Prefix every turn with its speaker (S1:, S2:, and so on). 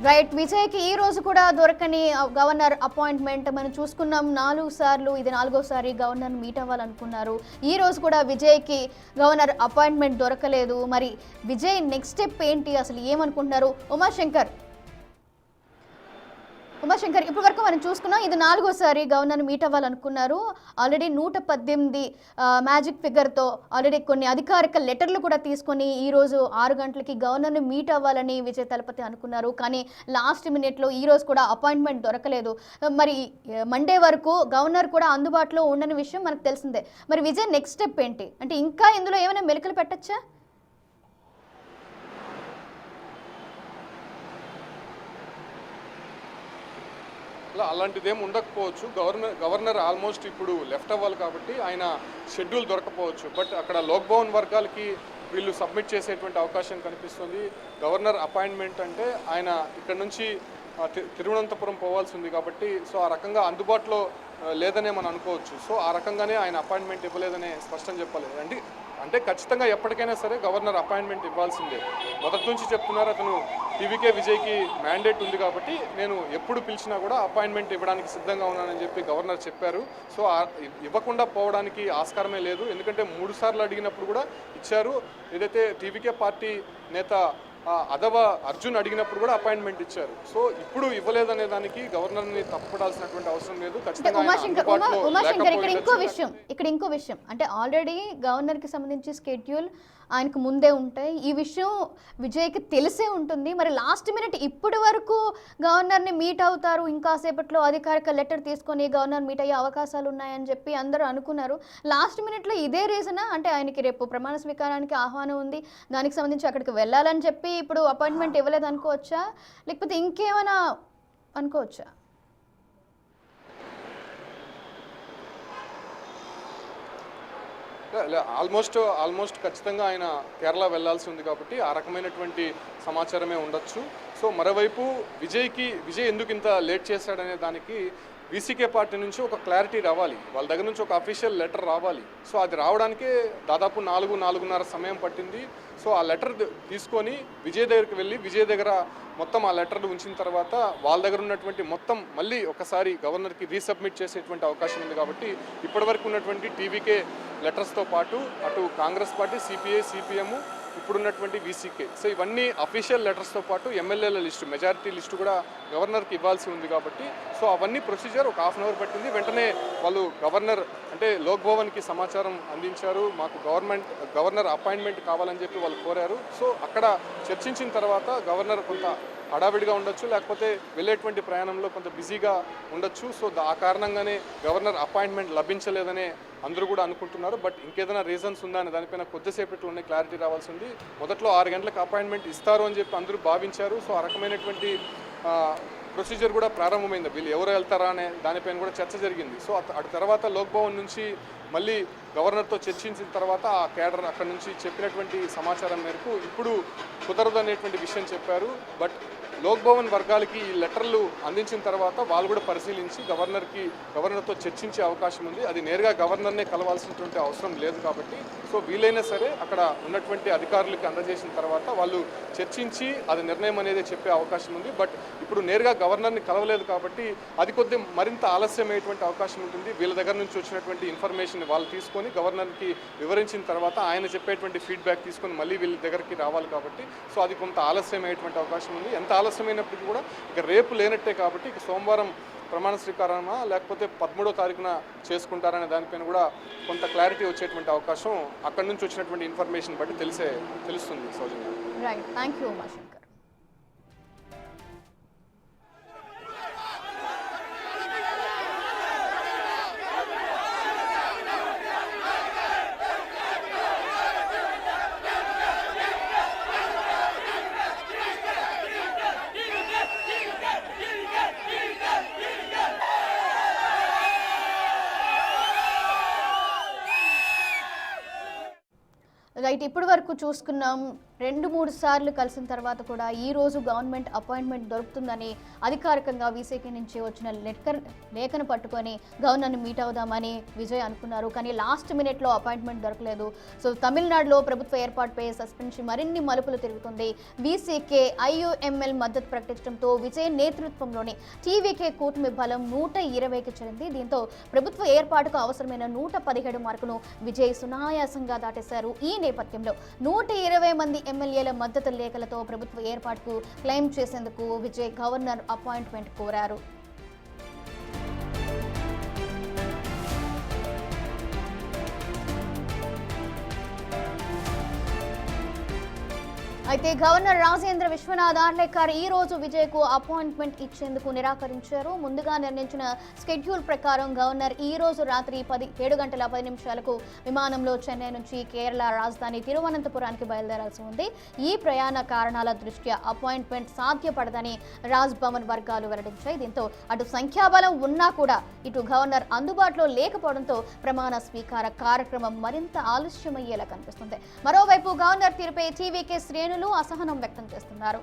S1: Right. విజయ్కి ఈ రోజు కూడా దొరకని గవర్నర్ అపాయింట్మెంట్ మనం చూసుకున్నాం. 4 సార్లు, ఇది 4వసారి గవర్నర్ మీట్ అవ్వాలనుకున్నారు. ఈ రోజు కూడా విజయ్కి గవర్నర్ అపాయింట్మెంట్ దొరకలేదు. మరి విజయ్ నెక్స్ట్ స్టెప్ ఏంటి, అసలు ఏమనుకుంటున్నారు? ఉమాశంకర్, ఇప్పటి వరకు మనం చూసుకున్నాం, ఇది 4వసారి గవర్నర్ మీట్ అవ్వాలనుకున్నారు. ఆల్రెడీ 118 మ్యాజిక్ ఫిగర్తో ఆల్రెడీ కొన్ని అధికారిక లెటర్లు కూడా తీసుకొని ఈరోజు 6 గంటలకి గవర్నర్ని మీట్ అవ్వాలని విజయ్ తలపతి అనుకున్నారు. కానీ లాస్ట్ మినిట్లో ఈరోజు కూడా అపాయింట్మెంట్ దొరకలేదు. మరి మండే వరకు గవర్నర్ కూడా అందుబాటులో ఉండని విషయం మనకు తెలిసిందే. మరి విజయ్ నెక్స్ట్ స్టెప్ ఏంటి అంటే, ఇంకా ఇందులో ఏమైనా మెలికలు పెట్టచ్చా?
S2: అలాంటిదేం ఉండకపోవచ్చు. గవర్నర్ ఆల్మోస్ట్ ఇప్పుడు లెఫ్ట్ అవ్వాలి కాబట్టి ఆయన షెడ్యూల్ దొరకపోవచ్చు. బట్ అక్కడ లోక్ భవన్ వర్గాలకి వీళ్ళు సబ్మిట్ చేసేటువంటి అవకాశం కనిపిస్తుంది. గవర్నర్ అపాయింట్మెంట్ అంటే ఆయన ఇక్కడ నుంచి తిరువనంతపురం పోవాల్సి ఉంది కాబట్టి సో ఆ రకంగా అందుబాటులో లేదనే మనం అనుకోవచ్చు. సో ఆ రకంగానే ఆయన అపాయింట్మెంట్ ఇవ్వలేదనే స్పష్టం చెప్పాలి. అంటే ఖచ్చితంగా ఎప్పటికైనా సరే గవర్నర్ అపాయింట్మెంట్ ఇవ్వాల్సిందే. మొదటి నుంచి చెప్తున్నారు, అతను టీవీకే విజయ్కి మ్యాండేట్ ఉంది కాబట్టి నేను ఎప్పుడు పిలిచినా కూడా అపాయింట్మెంట్ ఇవ్వడానికి సిద్ధంగా ఉన్నానని చెప్పి గవర్నర్ చెప్పారు. సో ఇవ్వకుండా పోవడానికి ఆస్కారమే లేదు. ఎందుకంటే 3 సార్లు అడిగినప్పుడు కూడా ఇచ్చారు. ఏదైతే టీవీకే పార్టీ నేత అదవ అర్జున్ అడిగినప్పుడు కూడా అపాయింట్మెంట్ ఇచ్చారు. సో ఇప్పుడు ఇవ్వలేదనే దానికి గవర్నర్ని తప్పుపడాల్సినటువంటి అవసరం లేదు.
S1: ఇక్కడ ఇంకో విషయం అంటే, ఆల్రెడీ గవర్నర్కి సంబంధించి స్కెడ్యూల్ ఆయనకు ముందే ఉంటాయి. ఈ విషయం విజయ్కి తెలిసే ఉంటుంది. మరి లాస్ట్ మినిట్ ఇప్పటి వరకు గవర్నర్ని మీట్ అవుతారు, ఇంకాసేపట్లో అధికారిక లెటర్ తీసుకొని గవర్నర్ మీట్ అయ్యే అవకాశాలు ఉన్నాయని చెప్పి అందరూ అనుకున్నారు. లాస్ట్ మినిట్లో ఇదే రీజనా అంటే, ఆయనకి రేపు ప్రమాణ స్వీకారానికి ఆహ్వానం ఉంది, దానికి సంబంధించి అక్కడికి వెళ్ళాలని చెప్పి ఇప్పుడు అపాయింట్మెంట్ ఇవ్వలేదు అనుకోవచ్చా, లేకపోతే ఇంకేమైనా అనుకోవచ్చా?
S2: ఆల్మోస్ట్ ఖచ్చితంగా ఆయన కేరళ వెళ్లాల్సి ఉంది కాబట్టి ఆ రకమైనటువంటి సమాచారమే ఉండొచ్చు. సో మరోవైపు విజయ్ ఎందుకు ఇంత లేట్ చేశాడనే దానికి వీసీకే పార్టీ నుంచి ఒక క్లారిటీ రావాలి, వాళ్ళ దగ్గర నుంచి ఒక అఫీషియల్ లెటర్ రావాలి. సో అది రావడానికే దాదాపు 4-4:30 సమయం పట్టింది. సో ఆ లెటర్ తీసుకొని విజయ్ దగ్గరికి వెళ్ళి విజయ్ దగ్గర మొత్తం ఆ లెటర్లు ఉంచిన తర్వాత వాళ్ళ దగ్గర ఉన్నటువంటి మొత్తం మళ్ళీ ఒకసారి గవర్నర్కి రీసబ్మిట్ చేసేటువంటి అవకాశం ఉంది. కాబట్టి ఇప్పటివరకు ఉన్నటువంటి టీవీకే లెటర్స్తో పాటు అటు కాంగ్రెస్ పార్టీ, సిపిఐ, సిపిఎం, ఇప్పుడున్నటువంటి వీసీకే, సో ఇవన్నీ అఫీషియల్ లెటర్స్తో పాటు ఎమ్మెల్యేల లిస్టు, మెజారిటీ లిస్టు కూడా గవర్నర్కి ఇవ్వాల్సి ఉంది. కాబట్టి సో అవన్నీ ప్రొసీజర్ ఒక ½ అవర్ పట్టింది. వెంటనే వాళ్ళు గవర్నర్ అంటే లోక్ భవన్కి సమాచారం అందించారు, మాకు గవర్నర్ అపాయింట్మెంట్ కావాలని చెప్పి వాళ్ళు కోరారు. సో అక్కడ చర్చించిన తర్వాత గవర్నర్ కొంత హడావిడిగా ఉండొచ్చు, లేకపోతే వెళ్ళేటువంటి ప్రయాణంలో కొంత బిజీగా ఉండొచ్చు. సో ఆ కారణంగానే గవర్నర్ అపాయింట్మెంట్ లభించలేదనే అందరూ కూడా అనుకుంటున్నారు. బట్ ఇంకేదైనా రీజన్స్ ఉందా అనే దానిపైన కొద్దిసేపట్లోనే క్లారిటీ రావాల్సి ఉంది. మొదట్లో 6 గంటలకు అపాయింట్మెంట్ ఇస్తారు అని చెప్పి అందరూ భావించారు. సో ఆ రకమైనటువంటి ప్రొసీజర్ కూడా ప్రారంభమైంది. వీళ్ళు ఎవరు వెళ్తారా అనే దానిపైన కూడా చర్చ జరిగింది. సో అటు తర్వాత లోక్ భవన్ నుంచి మళ్ళీ గవర్నర్తో చర్చించిన తర్వాత ఆ కేడర్ అక్కడ నుంచి చెప్పినటువంటి సమాచారం మేరకు ఇప్పుడు కుదరదు అనేటువంటి విషయం చెప్పారు. బట్ లోక్ భవన్ వర్గాలకి ఈ లెటర్లు అందించిన తర్వాత వాళ్ళు కూడా పరిశీలించి గవర్నర్తో చర్చించే అవకాశం ఉంది. అది నేరుగా గవర్నర్నే కలవాల్సినటువంటి అవసరం లేదు కాబట్టి సో వీలైనా సరే అక్కడ ఉన్నటువంటి అధికారులకి అందజేసిన తర్వాత వాళ్ళు చర్చించి అది నిర్ణయం అనేది చెప్పే అవకాశం ఉంది. బట్ ఇప్పుడు నేరుగా గవర్నర్ని కలవలేదు కాబట్టి అది మరింత ఆలస్యమయ్యేటువంటి అవకాశం ఉంటుంది. వీళ్ళ దగ్గర నుంచి వచ్చినటువంటి ఇన్ఫర్మేషన్ వాళ్ళు తీసుకొని గవర్నర్కి వివరించిన తర్వాత ఆయన చెప్పేటువంటి ఫీడ్బ్యాక్ తీసుకొని మళ్ళీ వీళ్ళ దగ్గరికి రావాలి కాబట్టి సో అది కొంత ఆలస్యమయ్యేటువంటి అవకాశం ఉంది. ఎంత ఆలస్యమైనప్పటికీ కూడా ఇక రేపు లేనట్టే కాబట్టి ఇక సోమవారం ప్రమాణ స్వీకారమా లేకపోతే 13వ తారీఖున చేసుకుంటారనే దానిపైన కూడా కొంత క్లారిటీ వచ్చేటువంటి అవకాశం అక్కడి నుంచి వచ్చినటువంటి ఇన్ఫర్మేషన్ బట్టి తెలుస్తుంది. Soujanya,
S1: right, thank you Umashankar. Right, ఇప్పటి వరకు చూసుకున్నాం 2-3 సార్లు కలిసిన తర్వాత కూడా ఈ రోజు గవర్నమెంట్ అపాయింట్మెంట్ దొరుకుతుందని అధికారికంగా వీసీకే నుంచి వచ్చిన లేఖను పట్టుకొని గవర్నర్ని మీట్ అవుదామని విజయ్ అనుకున్నారు. కానీ లాస్ట్ మినిట్లో అపాయింట్మెంట్ దొరకలేదు. సో తమిళనాడులో ప్రభుత్వ ఏర్పాటుపై సస్పెన్షన్ మరిన్ని మలుపులు తిరుగుతుంది. వీసీకే ఐయుఎంఎల్ మద్దతు ప్రకటించడంతో విజయ్ నేతృత్వంలోని టీవీకే కూటమి బలం 120కి చేరింది. దీంతో ప్రభుత్వ ఏర్పాటుకు అవసరమైన 117 మార్కును విజయ్ సునాయాసంగా దాటేశారు. ఈ నేపథ్యంలో 120 మంది ఎమ్మెల్యేల మద్దతు లేఖలతో ప్రభుత్వ ఏర్పాటుకు క్లెయిమ్ చేసేందుకు విజయ్ గవర్నర్ అపాయింట్మెంట్ కోరారు. అయితే గవర్నర్ రాజేంద్ర విశ్వనాథ్ ఆర్లేకర్ ఈ రోజు విజయ్కు అపాయింట్మెంట్ ఇచ్చేందుకు నిరాకరించారు. ముందుగా నిర్ణయించిన స్కెడ్యూల్ ప్రకారం గవర్నర్ ఈ రోజు రాత్రి 7:10 విమానంలో చెన్నై నుంచి కేరళ రాజధాని తిరువనంతపురానికి బయలుదేరాల్సి ఉంది. ఈ ప్రయాణ కారణాల దృష్ట్యా అపాయింట్మెంట్ సాధ్యపడదని రాజ్ భవన్ వర్గాలు వెల్లడించాయి. దీంతో అటు సంఖ్యాబలం ఉన్నా కూడా ఇటు గవర్నర్ అందుబాటులో లేకపోవడంతో ప్రమాణ స్వీకార కార్యక్రమం మరింత ఆలస్యమయ్యేలా కనిపిస్తుంది. మరోవైపు గవర్నర్ తీరుపై టీవీకే శ్రేణులు అసహనం వ్యక్తం చేస్తున్నారు.